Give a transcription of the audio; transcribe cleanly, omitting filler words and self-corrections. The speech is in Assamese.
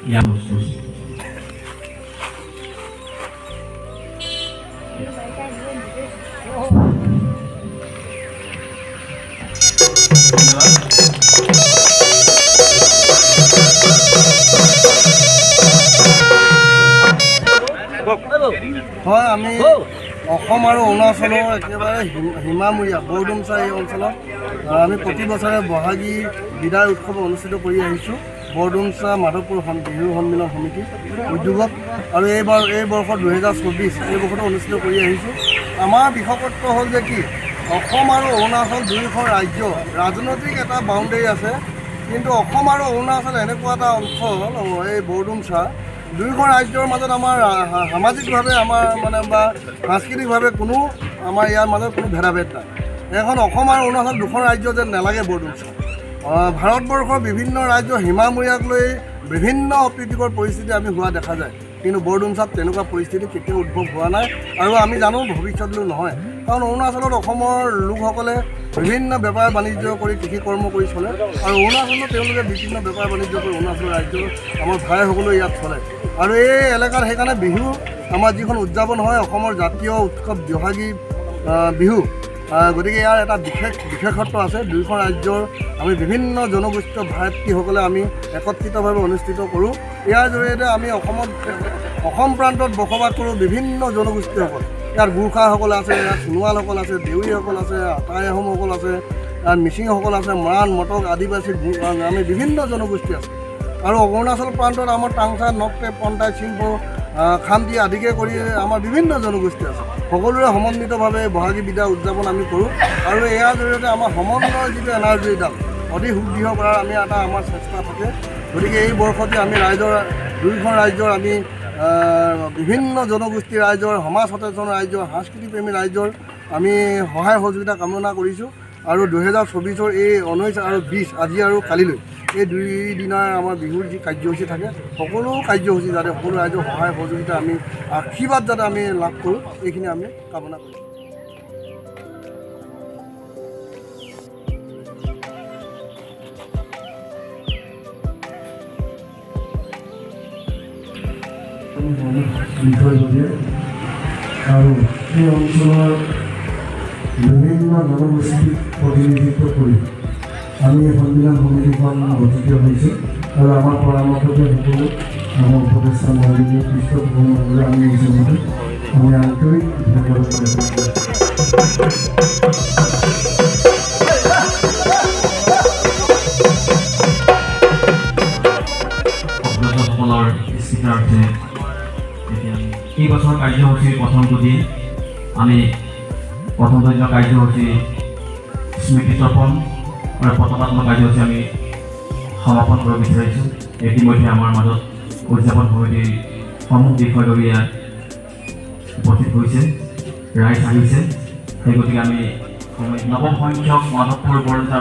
ইয়াৰ বস্তু হয়, আমি অসম আৰু অৰুণাচলৰ একেবাৰে সীমামূৰীয়া বৰডুমচা এই অঞ্চলত আমি প্ৰতি বছৰে বহাগী বিদায় উৎসৱ অনুষ্ঠিত কৰি আহিছোঁ। বৰডুমচা মাধৱপুৰ বিহু সন্মিলন সমিতি উদ্যোগত আৰু এই বৰ্ষ 2024 এই বৰ্ষটো অনুষ্ঠিত কৰি আহিছোঁ। আমাৰ বিশেষত্ব হ'ল যে কি অসম আৰু অৰুণাচল দুয়োখন ৰাজ্য ৰাজনৈতিক এটা বাউণ্ডেৰী আছে, কিন্তু অসম আৰু অৰুণাচল এনেকুৱা এটা অঞ্চল এই বৰডুমচা দুয়োখন ৰাজ্যৰ মাজত আমাৰ সামাজিকভাৱে আমাৰ বা সাংস্কৃতিকভাৱে কোনো আমাৰ ইয়াৰ মাজত কোনো ভেদাভেদ নাই। এখন অসম আৰু অৰুণাচল দুখন ৰাজ্য যেন নালাগে বৰডুমচা। ভাৰতবৰ্ষৰ বিভিন্ন ৰাজ্য সীমামূৰীয়াক লৈ বিভিন্ন অপ্ৰীতিকৰ পৰিস্থিতি আমি হোৱা দেখা যায়, কিন্তু বৰডুমচাত তেনেকুৱা পৰিস্থিতি কেতিয়াও উদ্ভৱ হোৱা নাই আৰু আমি জানো ভৱিষ্যতলৈও নহয়। কাৰণ অৰুণাচলত অসমৰ লোকসকলে বিভিন্ন বেপাৰ বাণিজ্য কৰি কৃষি কৰ্ম কৰি চলে আৰু অৰুণাচলত তেওঁলোকে বিভিন্ন বেপাৰ বাণিজ্য কৰি অৰুণাচল ৰাজ্যৰ আমাৰ ভাইসকলো ইয়াত চলে আৰু এই এলেকাত সেইকাৰণে বিহু আমাৰ যিখন উদযাপন হয় অসমৰ জাতীয় উৎসৱ বহাগী বিহু, গতিকে ইয়াৰ এটা বিশেষত্ব আছে। দুয়োখন ৰাজ্যৰ আমি বিভিন্ন জনগোষ্ঠীয় ভাতৃসকলে আমি একত্ৰিতভাৱে অনুষ্ঠিত কৰোঁ। ইয়াৰ জৰিয়তে আমি অসম প্ৰান্তত বসবাস কৰোঁ বিভিন্ন জনগোষ্ঠীসকল। ইয়াত গোৰ্খাসকল আছে, ইয়াত সোণোৱালসকল আছে, দেউৰীসকল আছে, আটাই আহোমসকল আছে, ইয়াত মিচিংসকল আছে, মৰাণ মটক আদিবাসী আমি বিভিন্ন জনগোষ্ঠী আছে। আৰু অৰুণাচল প্ৰান্তত আমাৰ টাংচা নক্টে পন্টাই চিম্পো খামটি আদিকে কৰি আমাৰ বিভিন্ন জনগোষ্ঠী আছে। সকলোৰে সমন্বিতভাৱে বহাগী বিদায় উদযাপন আমি কৰোঁ আৰু ইয়াৰ জৰিয়তে আমাৰ সমন্বয়ৰ যিটো এনাৰ্জিডাল অধিক সুদৃঢ় কৰাৰ আমি এটা আমাৰ চেষ্টা থাকে। গতিকে এই বৰ্ষতে আমি দুয়োখন ৰাজ্যৰ আমি বিভিন্ন জনগোষ্ঠীৰ ৰাইজৰ, সমাজ সচেতন ৰাইজৰ, সাংস্কৃতিপ্ৰেমী ৰাইজৰ আমি সহায় সহযোগিতা কামনা কৰিছোঁ। আৰু 2024 এই 19 আৰু 20 আজি আৰু কালিলৈ এই দুই দিনৰ আমাৰ বিহুৰ যি কাৰ্যসূচী থাকে সকলো কাৰ্যসূচী যাতে সকলো ৰাইজৰ সহায় সহযোগিতা আমি আশীৰ্বাদ যাতে আমি লাভ কৰোঁ এইখিনি আমি কামনা কৰিছোঁ। আৰু এই অঞ্চলৰ বিভিন্ন জনগোষ্ঠীক প্ৰতিনিধিত্ব কৰি আমি এই সন্মিলন সমিতিখন গঠিত হৈছোঁ আৰু আমাৰ পৰামৰ্শতে সকলো আমাৰ উপদেষ্টা মণ্ডলীয় পৃষ্ঠপোষকসকলে আমি হিচাপতে আমি আন্তৰিক ধন্যবাদ সকলৰ স্বীকাৰাৰ্থে এই বছৰ কাৰ্যসূচীৰ প্ৰথমটো দিন আমি প্ৰথম কাৰ্যসূচী স্মৃতি তৰ্পণ আৰু পতাকাত্মক কাৰ্যসূচী আমি সমাপন কৰিব বিচাৰিছোঁ। ইতিমধ্যে আমাৰ মাজত উদযাপন সমিতিৰ সমূহ বিষয়ববীয়া উপস্থিত হৈছে, ৰাইজ আহিছে। সেই গতিকে আমি নৱম সংখ্যক মাধৱপুৰ বৰডুমচা